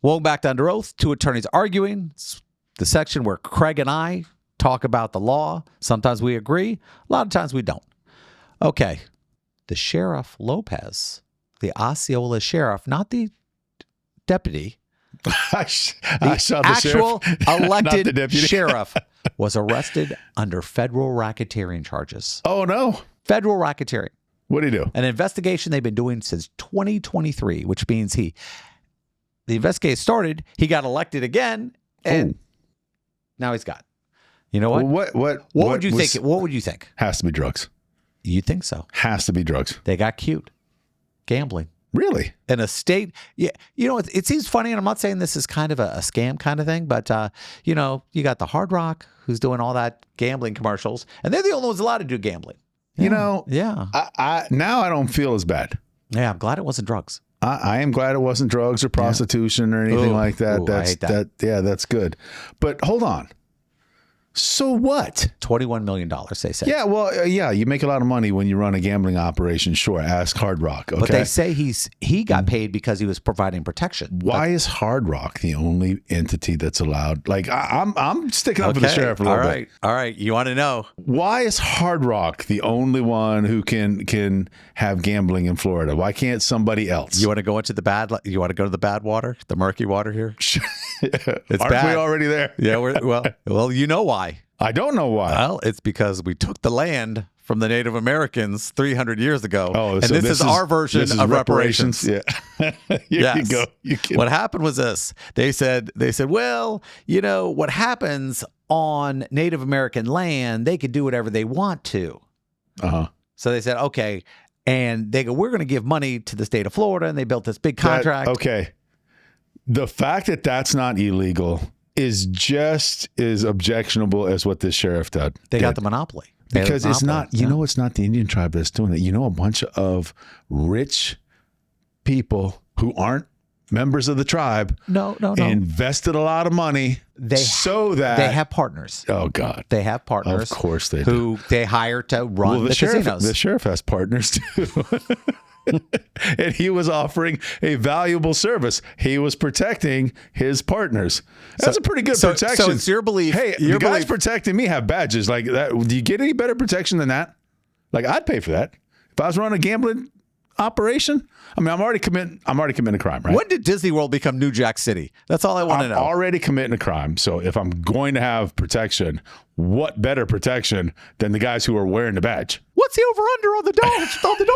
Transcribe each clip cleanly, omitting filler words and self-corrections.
Welcome back to Under Oath. Two attorneys arguing. It's the section where Craig and I talk about the law. Sometimes we agree. A lot of times we don't. Okay. The Sheriff Lopez, the Osceola Sheriff, not the deputy. I saw the actual sheriff, elected not the deputy. sheriff was arrested under federal racketeering charges. Oh, no. Federal racketeering. What did he do? An investigation they've been doing since 2023, which means the investigation started, he got elected again, and now he's got. You know what? What would you think? What would you think? Has to be drugs. You think so? Has to be drugs. They got cute. Gambling. Really? In a state, yeah. You know, it seems funny, and I'm not saying this is kind of a scam kind of thing, but, you know, you got the Hard Rock who's doing all that gambling commercials, and they're the only ones allowed to do gambling. You know, yeah. I now I don't feel as bad. Yeah, I'm glad it wasn't drugs. I am glad it wasn't drugs or prostitution or anything like that. I hate that. Yeah, that's good. But hold on. So what? $21 million, they say. Yeah, well, yeah, you make a lot of money when you run a gambling operation. Sure, ask Hard Rock. Okay? But they say he got paid because he was providing protection. Why is Hard Rock the only entity that's allowed? Like, I'm sticking up for the sheriff a little bit. All right. You want to know why is Hard Rock the only one who can have gambling in Florida? Why can't somebody else? You want to go into the bad? You want to go to the bad water, the murky water here? It's Aren't bad. we already there? Yeah. Well, you know why. I don't know why. Well, it's because we took the land from the Native Americans 300 years ago. Oh, and so this is our version of reparations. Yeah. Yes. You go. What happened was this. They said, well, you know, what happens on Native American land, they could do whatever they want to. Uh-huh. So they said, okay. And they go, we're going to give money to the state of Florida. And they built this big contract. Okay. The fact that that's not illegal is just as objectionable as what this sheriff did. They got the monopoly. Because it's not, you know, it's not the Indian tribe that's doing that. You know, a bunch of rich people who aren't members of the tribe no invested a lot of money so that they have partners. Oh, God. They have partners. Of course they do. Who they hire to run the casinos. The sheriff has partners, too. And he was offering a valuable service. He was protecting his partners. That's a pretty good protection. So it's your belief. Hey, the guys protecting me have badges like that. Do you get any better protection than that? Like, I'd pay for that if I was running a gambling operation. I mean, I'm already committing a crime, right? When did Disney World become New Jack City? That's all I want to know. I'm already committing a crime. So if I'm going to have protection, what better protection than the guys who are wearing the badge? What's the over-under on the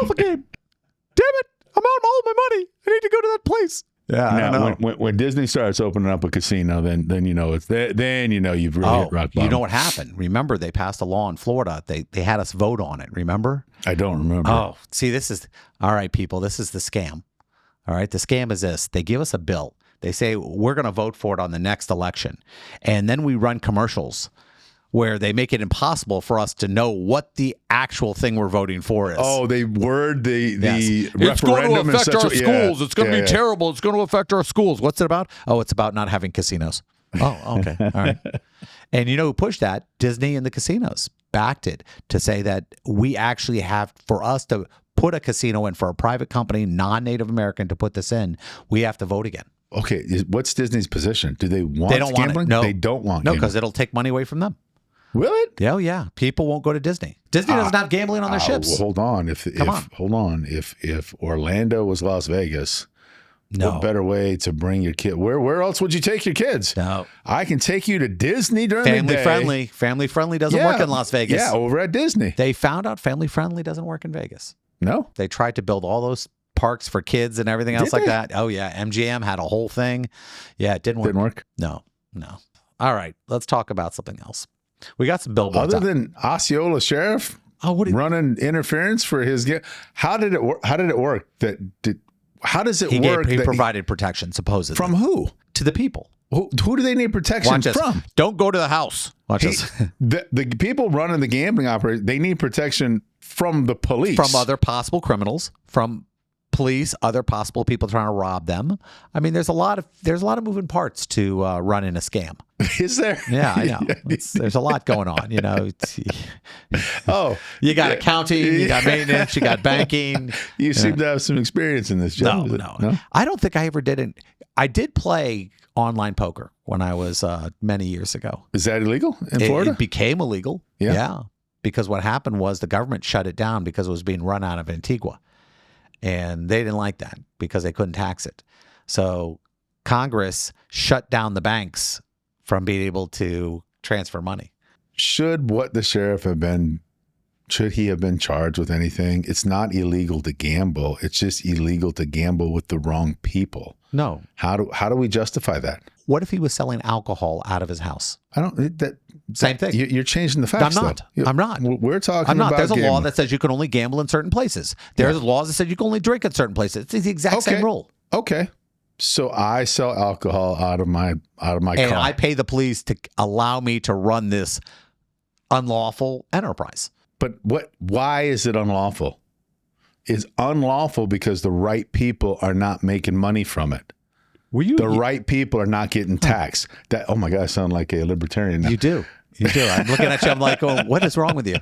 Dolphin game? Damn it! I'm out of all my money. I need to go to that place. Yeah, I don't know. When Disney starts opening up a casino, then you know it's then you know you've really hit rock bottom. You know what happened? Remember, they passed a law in Florida. They had us vote on it. Remember? I don't remember. Oh, see, this is all right, people. This is the scam. All right, the scam is this: they give us a bill. They say we're going to vote for it on the next election, and then we run commercials where they make it impossible for us to know what the actual thing we're voting for is. Oh, they word the referendum. It's going to affect our schools. Yeah, it's going to be terrible. It's going to affect our schools. What's it about? Oh, it's about not having casinos. Oh, okay. All right. And you know who pushed that? Disney and the casinos backed it to say that we actually have, for us to put a casino in for a private company, non-Native American, to put this in, we have to vote again. Okay. What's Disney's position? Do they want They don't gambling? Want it. No. They don't want No, gambling. because it'll take money away from them. Will it? Oh, yeah. People won't go to Disney. Disney doesn't have gambling on their ships. Well, hold on. If Orlando was Las Vegas, what better way to bring your kid? Where else would you take your kids? No. I can take you to Disney during the day. Family friendly doesn't work in Las Vegas. Yeah, over at Disney. They found out family friendly doesn't work in Vegas. No. They tried to build all those parks for kids and everything else like that. Oh, yeah. MGM had a whole thing. Yeah, it didn't work. Didn't work? No. All right. Let's talk about something else. We got some billboards. Other than Osceola Sheriff running interference for his game. How did it work? How does it work? He provided protection, supposedly. From who? To the people. Who do they need protection from? Don't go to the house. Watch this. The people running the gambling operation, they need protection from the police. From other possible criminals, from police, other possible people trying to rob them. I mean, there's a lot of moving parts to running a scam. Is there? Yeah, I know. There's a lot going on. You know, you got accounting, you got maintenance, you got banking. You seem to have some experience in this job. No. I don't think I ever did it. I did play online poker when I was many years ago. Is that illegal in Florida? It became illegal. Yeah. Because what happened was the government shut it down because it was being run out of Antigua. And they didn't like that because they couldn't tax it. So Congress shut down the banks from being able to transfer money. Should the sheriff have been, should he have been charged with anything? It's not illegal to gamble. It's just illegal to gamble with the wrong people. No. How do we justify that? What if he was selling alcohol out of his house? Same thing. You're changing the facts. I'm not. We're talking about There's a gambling. law that says you can only gamble in certain places. There's laws that says you can only drink in certain places. It's the exact same rule. Okay. So I sell alcohol out of my car. And I pay the police to allow me to run this unlawful enterprise. But why is it unlawful? It's unlawful because the right people are not making money from it. Right people are not getting taxed. Oh my God, I sound like a libertarian now. You do. I'm looking at you. I'm like, oh, what is wrong with you?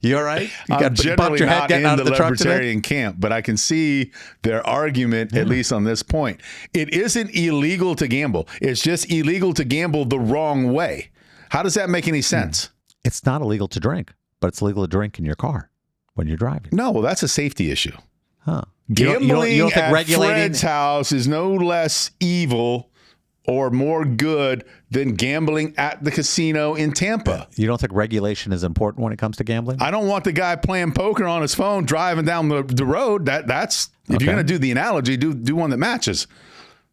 You all right? I'm generally not in the libertarian camp, but I can see their argument, at least on this point. It isn't illegal to gamble. It's just illegal to gamble the wrong way. How does that make any sense? It's not illegal to drink, but it's illegal to drink in your car when you're driving. No, well, that's a safety issue. Huh. Gambling you don't think at Fred's house is no less evil or more good than gambling at the casino in Tampa. You don't think regulation is important when it comes to gambling? I don't want the guy playing poker on his phone driving down the road. That's if you're going to do the analogy, do one that matches.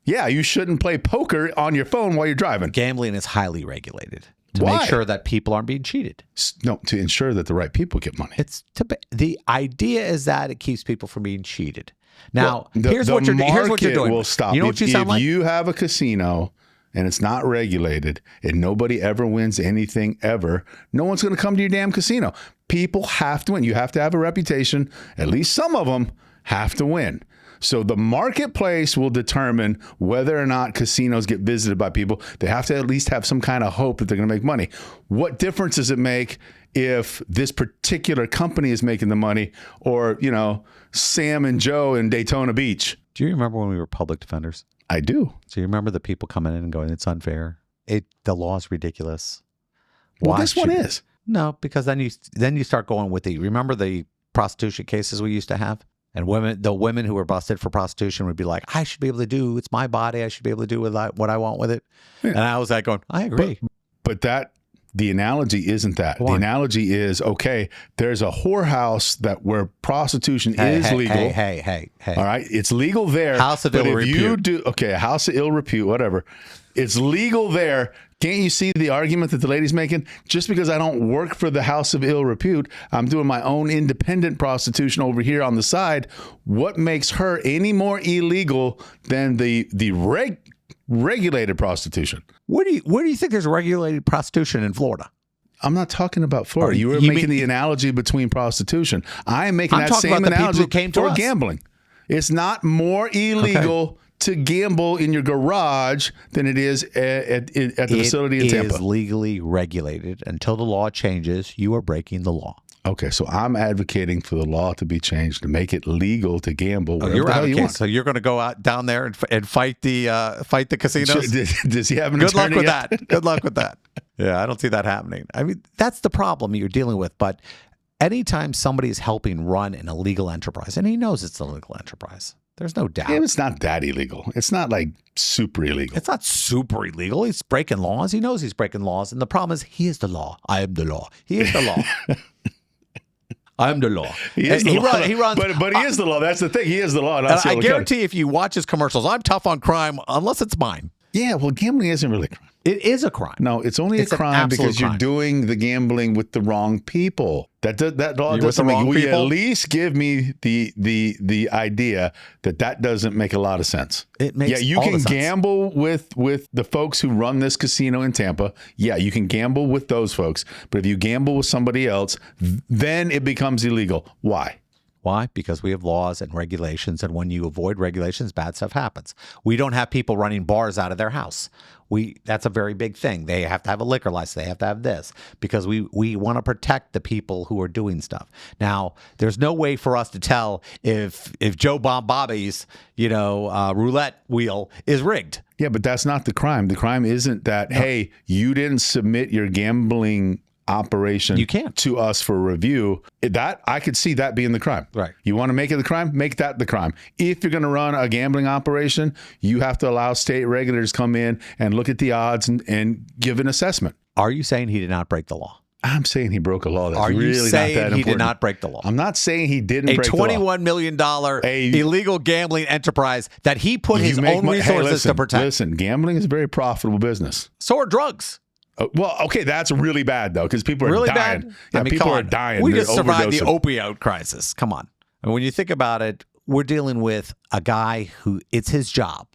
Yeah, you shouldn't play poker on your phone while you're driving. Gambling is highly regulated to Why? make sure that people aren't being cheated. No, to ensure that the right people get money. The idea is that it keeps people from being cheated. Now, here's what you're doing. Will stop. You know what you sound like? If you have a casino and it's not regulated and nobody ever wins anything ever, no one's going to come to your damn casino. People have to win. You have to have a reputation. At least some of them have to win. So the marketplace will determine whether or not casinos get visited by people. They have to at least have some kind of hope that they're going to make money. What difference does it make if this particular company is making the money or, Sam and Joe in Daytona Beach? Do you remember when we were public defenders? I do. So you remember the people coming in and going, it's unfair. The law is ridiculous. Well, this one is. No, because then you start going with remember the prostitution cases we used to have? And the women who were busted for prostitution would be like, I should be able to do, it's my body. I should be able to do what I want with it. Yeah. And I was like going, I agree. But the analogy isn't that. The analogy is, okay, there's a whorehouse where prostitution is legal. Hey. All right. It's legal there. House of ill repute. A house of ill repute, whatever. It's legal there. Can't you see the argument that the lady's making? Just because I don't work for the house of ill repute, I'm doing my own independent prostitution over here on the side. What makes her any more illegal than the regulated prostitution? Where do you think there's regulated prostitution in Florida? I'm not talking about Florida. You were making the analogy between prostitution. I am making that same analogy for gambling. It's not more illegal to gamble in your garage than it is at the facility in Tampa. It is legally regulated. Until the law changes, you are breaking the law. Okay, so I'm advocating for the law to be changed to make it legal to gamble wherever the hell you want. So you're going to go out down there and fight the casinos? Does he have an Good luck with yet? that. Good luck with that. Yeah, I don't see that happening. I mean, that's the problem you're dealing with. But anytime somebody is helping run an illegal enterprise, and he knows it's an illegal enterprise, there's no doubt. Yeah, it's not that illegal. It's not like super illegal. It's not super illegal. He's breaking laws. He knows he's breaking laws. And the problem is he is the law. I am the law. He is the law. I'm the law. He is the law. He runs, but he is the law. That's the thing. He is the law. And I guarantee if you watch his commercials, I'm tough on crime unless it's mine. Yeah, well, gambling isn't really a crime. It is a crime. No, it's only a crime because you're doing the gambling with the wrong people. That law doesn't make. Will you at least give me the idea that doesn't make a lot of sense? It makes you can gamble with the folks who run this casino in Tampa. Yeah, you can gamble with those folks. But if you gamble with somebody else, then it becomes illegal. Why? Why? Because we have laws and regulations, and when you avoid regulations, bad stuff happens. We don't have people running bars out of their house. That's a very big thing. They have to have a liquor license. They have to have this because we want to protect the people who are doing stuff. Now, there's no way for us to tell if Joe Bobby's roulette wheel is rigged. Yeah, but that's not the crime. The crime isn't that, hey, you didn't submit your gambling operation You can't. to us for review. That I could see that being the crime. Right. You want to make it the crime? Make that the crime. If you're going to run a gambling operation, you have to allow state regulators come in and look at the odds and give an assessment. Are you saying he did not break the law? I'm saying he broke a law. That's Are you really saying not that he important. did not break the law? I'm not saying he didn't break the law. $21 million illegal gambling enterprise that he put his own resources to protect. Listen, gambling is a very profitable business. So are drugs. Well, okay, that's really bad, though, because people are Really dying. bad? Yeah, I mean, people come are on. dying. We They're just survived the overdosing. opioid crisis. Come on. And when you think about it, we're dealing with a guy who it's his job.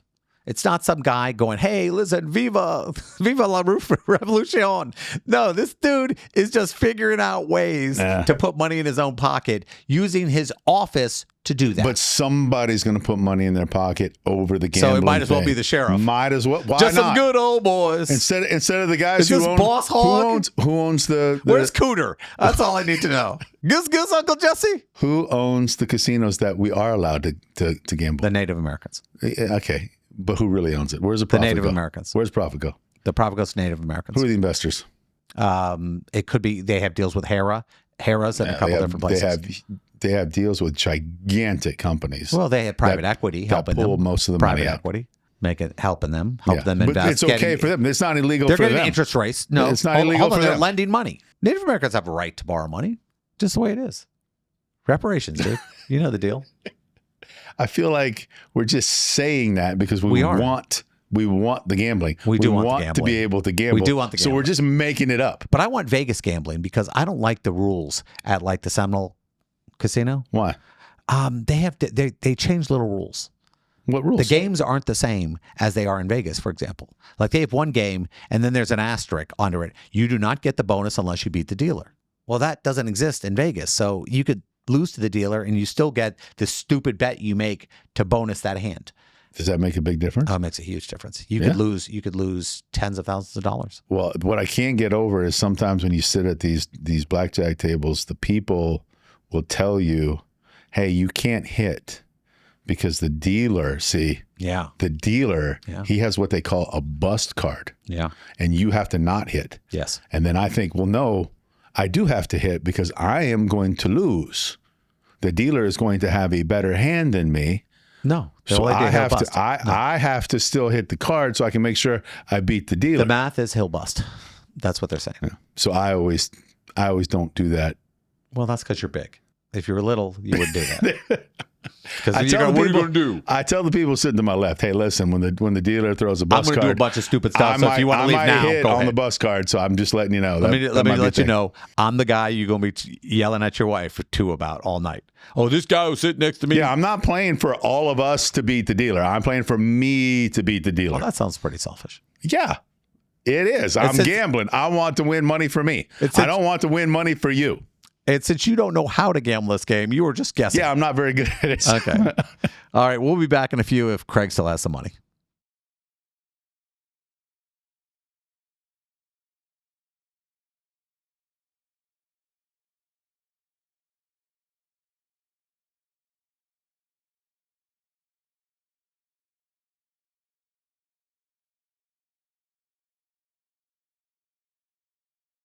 It's not some guy going, hey, listen, viva la revolution. No, this dude is just figuring out ways to put money in his own pocket using his office to do that. But somebody's going to put money in their pocket over the gambling. So it might as well thing. be the sheriff. Might as well. Why just not? some good old boys. Instead of the guys Is this Boss Hog? who owns the Where's Cooter? That's all I need to know. Goose, Uncle Jesse. who owns the casinos that we are allowed to gamble? The Native Americans. Okay, but who really owns it? Where's the The profit Native go? Americans. Where's profit go? The profit goes to Native Americans. Who are the investors? It could be they have deals with Harrah's and a couple different places. They have deals with gigantic companies. Well, they have private equity helping pull them. most of the private money out. equity, helping them Yeah. them But invest. it's okay for them. It's not illegal They're for getting them. interest rates. No, It's not illegal hold on, for they're them. lending money. Native Americans have a right to borrow money, just the way it is. Reparations, dude. You know the deal. I feel like we're just saying that because we are. want the gambling. We do want the to gambling. be able to gamble. We do want the So we're gambling. just making it up. But I want Vegas gambling because I don't like the rules at like the Seminole Casino. Why? They change little rules. What rules? The games aren't the same as they are in Vegas, for example. Like they have one game and then there's an asterisk under it. You do not get the bonus unless you beat the dealer. Well, that doesn't exist in Vegas. So you could lose to the dealer and you still get the stupid bet you make to bonus that hand. Does that make a big difference? It makes a huge difference. You could lose tens of thousands of dollars. Well, what I can't get over is sometimes when you sit at these blackjack tables, the people will tell you, hey, you can't hit because the dealer, Yeah. he has what they call a bust card. Yeah. And you have to not hit. Yes. And then I think, well, no, I do have to hit because I am going to lose. The dealer is going to have a better hand than me. No. So I have to still hit the card so I can make sure I beat the dealer. The math is he'll bust. That's what they're saying. Yeah. So I always don't do that. Well, that's because you're big. If you were little, you wouldn't do that. Because I what tell are the you people- going to do? I tell the people sitting to my left, hey, listen, when the dealer throws a bus I'm card, going to do a bunch of stupid stuff. So if you want to I leave might now, hit go on ahead. the bus card. So I'm just letting you know. Let me let you know. I'm the guy you're going to be yelling at your wife too about all night. Oh, this guy who's sitting next to me. Yeah, I'm not playing for all of us to beat the dealer. I'm playing for me to beat the dealer. Well, that sounds pretty selfish. Yeah, it is. I'm gambling. I want to win money for me. I don't want to win money for you. And since you don't know how to gamble this game, you were just guessing. Yeah, I'm not very good at it. Okay. All right. We'll be back in a few if Craig still has some money.